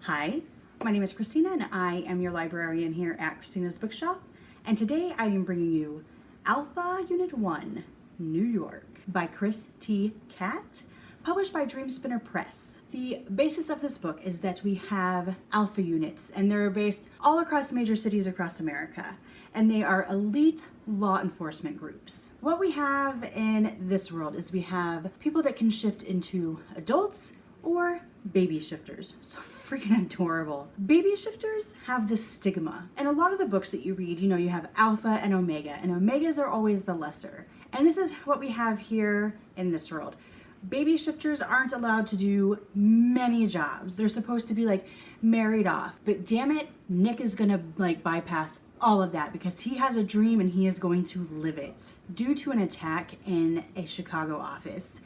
Hi, my name is Christina and I am your librarian here at Christina's Bookshelf, and today I am bringing you Alpha Unit 1, New York by Chris T. Catt, published by Dreamspinner Press. The basis of this book is that we have alpha units, and they're based all across major cities across America, and they are elite law enforcement groups. What we have in this world is we have people that can shift into adults or baby shifters. So freaking adorable. Baby shifters have this stigma. And a lot of the books that you read, you have alpha and omegas are always the lesser. And this is what we have here in this world. Baby shifters aren't allowed to do many jobs. They're supposed to be like married off. But damn it, Nick is gonna bypass all of that because he has a dream and he is going to live it. Due to an attack in a Chicago office,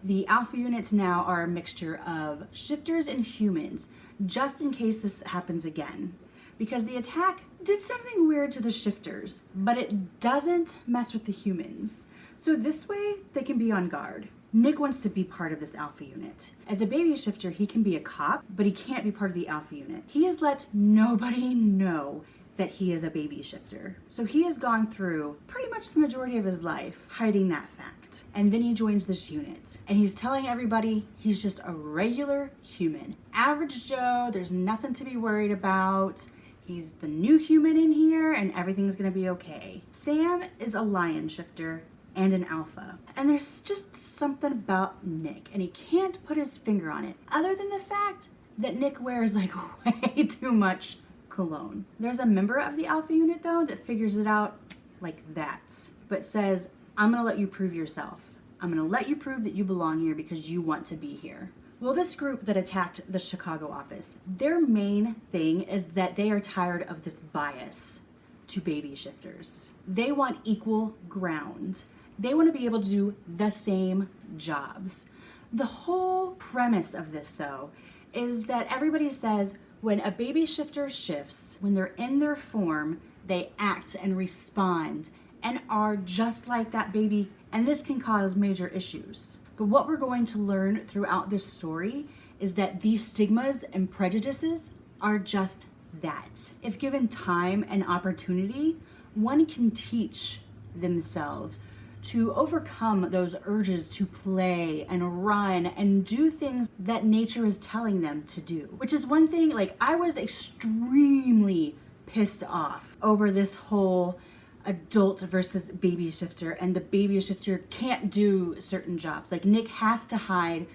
the alpha units now are a mixture of shifters and humans, just in case this happens again. Because the attack did something weird to the shifters, but it doesn't mess with the humans. So this way, they can be on guard. Nick wants to be part of this alpha unit. As a baby shifter, he can be a cop, but he can't be part of the alpha unit. He has let nobody know that he is a baby shifter. So he has gone through pretty much the majority of his life hiding that fact. And then he joins this unit and he's telling everybody he's just a regular human. Average Joe, there's nothing to be worried about. He's the new human in here and everything's gonna be okay. Sam is a lion shifter and an alpha. And there's just something about Nick and he can't put his finger on it other than the fact that Nick wears like way too much cologne. There's a member of the alpha unit though that figures it out like that, but says, I'm gonna let you prove yourself. I'm gonna let you prove that you belong here because you want to be here. Well, this group that attacked the Chicago office, their main thing is that they are tired of this bias to baby shifters. They want equal ground. They want to be able to do the same jobs. The whole premise of this though is that everybody says when a baby shifter shifts, when they're in their form, they act and respond and are just like that baby, and this can cause major issues. But what we're going to learn throughout this story is that these stigmas and prejudices are just that. If given time and opportunity, one can teach themselves to overcome those urges to play and run and do things that nature is telling them to do. Which is one thing, I was extremely pissed off over this whole adult versus baby shifter, and the baby shifter can't do certain jobs. Nick has to hide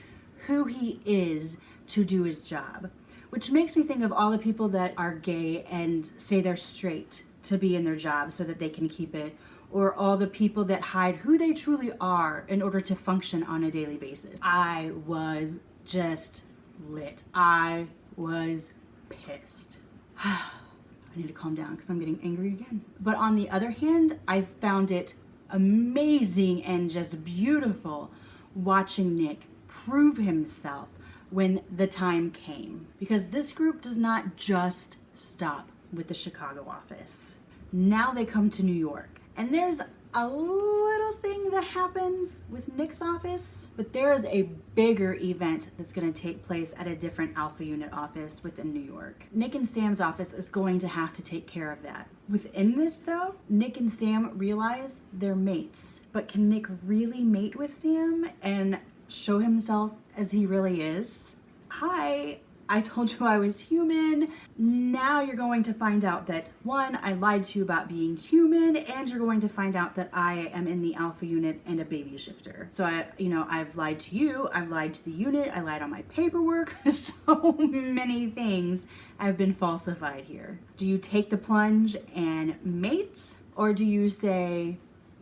who he is to do his job. Which makes me think of all the people that are gay and say they're straight to be in their job so that they can keep it, or all the people that hide who they truly are in order to function on a daily basis. I was just lit. I was pissed. I need to calm down because I'm getting angry again. But on the other hand, I found it amazing and just beautiful watching Nick prove himself when the time came. Because this group does not just stop with the Chicago office. Now they come to New York. And there's a little thing that happens with Nick's office, but there is a bigger event that's going to take place at a different alpha unit office within New York. Nick and Sam's office is going to have to take care of that. Within this though, Nick and Sam realize they're mates, but can Nick really mate with Sam and show himself as he really is? Hi, I told you I was human. Now you're going to find out that, one, I lied to you about being human, and you're going to find out that I am in the alpha unit and a baby shifter. So I've lied to you, I've lied to the unit, I lied on my paperwork. So many things have been falsified here. Do you take the plunge and mate, or do you say,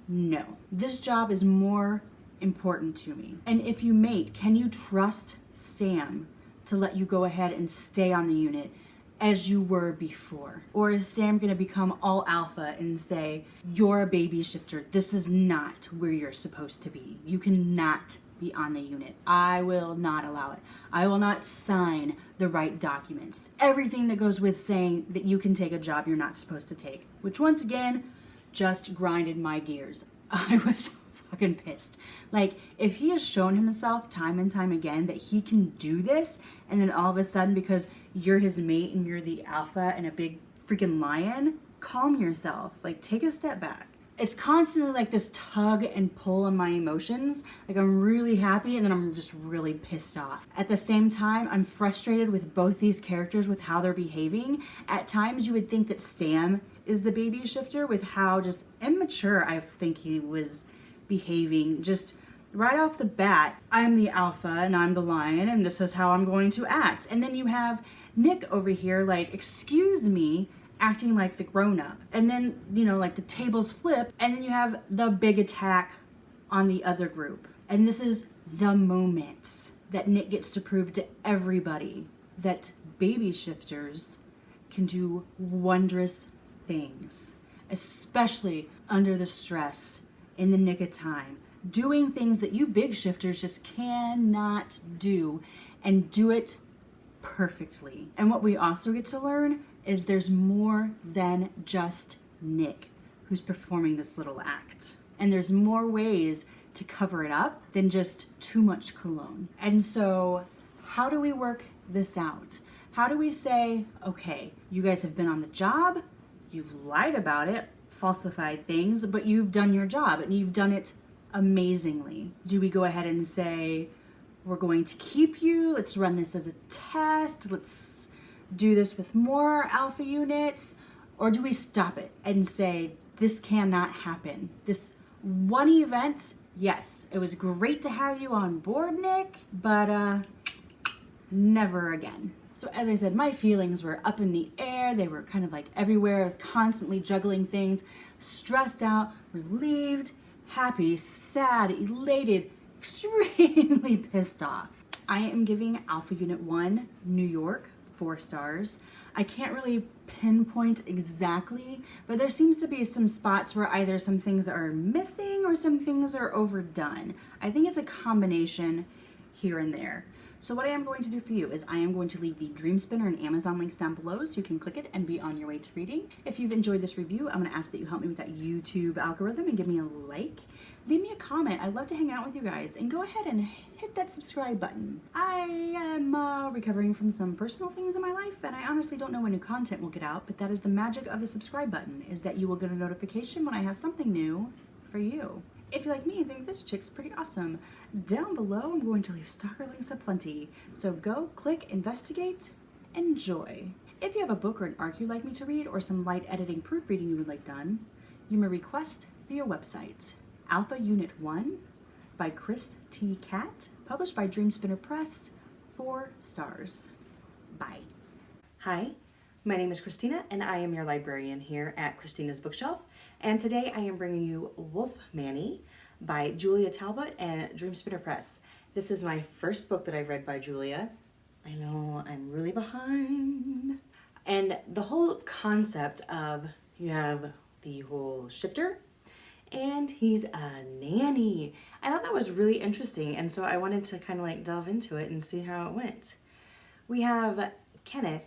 no, this job is more important to me? And if you mate, can you trust Sam to let you go ahead and stay on the unit as you were before? Or is Sam gonna become all alpha and say, you're a baby shifter, this is not where you're supposed to be. You cannot be on the unit. I will not allow it. I will not sign the right documents. Everything that goes with saying that you can take a job you're not supposed to take, which once again, just grinded my gears. I was fucking pissed. If he has shown himself time and time again that he can do this, and then all of a sudden, because you're his mate and you're the alpha and a big freaking lion, calm yourself. Like, take a step back. It's constantly like this tug and pull on my emotions. Like, I'm really happy and then I'm just really pissed off. At the same time, I'm frustrated with both these characters with how they're behaving. At times you would think that Stam is the baby shifter with how just immature I think he was behaving. Just right off the bat, I'm the alpha and I'm the lion and this is how I'm going to act. And then you have Nick over here like, excuse me, acting like the grown-up. And then, you know, like the tables flip and then you have the big attack on the other group. And this is the moment that Nick gets to prove to everybody that baby shifters can do wondrous things, especially under the stress in the nick of time, doing things that you big shifters just cannot do and do it perfectly. And what we also get to learn is there's more than just Nick who's performing this little act. And there's more ways to cover it up than just too much cologne. And so how do we work this out? How do we say, okay, you guys have been on the job, you've lied about it, falsified things, but you've done your job and you've done it amazingly. Do we go ahead and say, we're going to keep you, let's run this as a test, let's do this with more alpha units? Or do we stop it and say, this cannot happen? This one event, yes, it was great to have you on board, Nick, but never again. So as I said, my feelings were up in the air. They were kind of like everywhere. I was constantly juggling things, stressed out, relieved, happy, sad, elated, extremely pissed off. I am giving Alpha Unit 1, New York, 4 stars. I can't really pinpoint exactly, but there seems to be some spots where either some things are missing or some things are overdone. I think it's a combination here and there. So what I am going to do for you is I am going to leave the Dream Spinner and Amazon links down below so you can click it and be on your way to reading. If you've enjoyed this review, I'm going to ask that you help me with that YouTube algorithm and give me a like. Leave me a comment. I'd love to hang out with you guys, and go ahead and hit that subscribe button. I am recovering from some personal things in my life, and I honestly don't know when new content will get out, but that is the magic of the subscribe button, is that you will get a notification when I have something new for you. If you like me and think this chick's pretty awesome, down below I'm going to leave stalker links aplenty. So go, click, investigate, enjoy. If you have a book or an arc you'd like me to read, or some light editing proofreading you would like done, you may request via website. Alpha Unit 1 by Chris T. Catt, published by Dream Spinner Press, 4 stars. Bye. Hi, my name is Christina, and I am your librarian here at Christina's Bookshelf. And today I am bringing you Wolf Manny by Julia Talbot and Dream Spinner Press. This is my first book that I've read by Julia. I know, I'm really behind. And the whole concept of, you have the whole shifter, and he's a nanny. I thought that was really interesting, and so I wanted to kind of like delve into it and see how it went. We have Kenneth,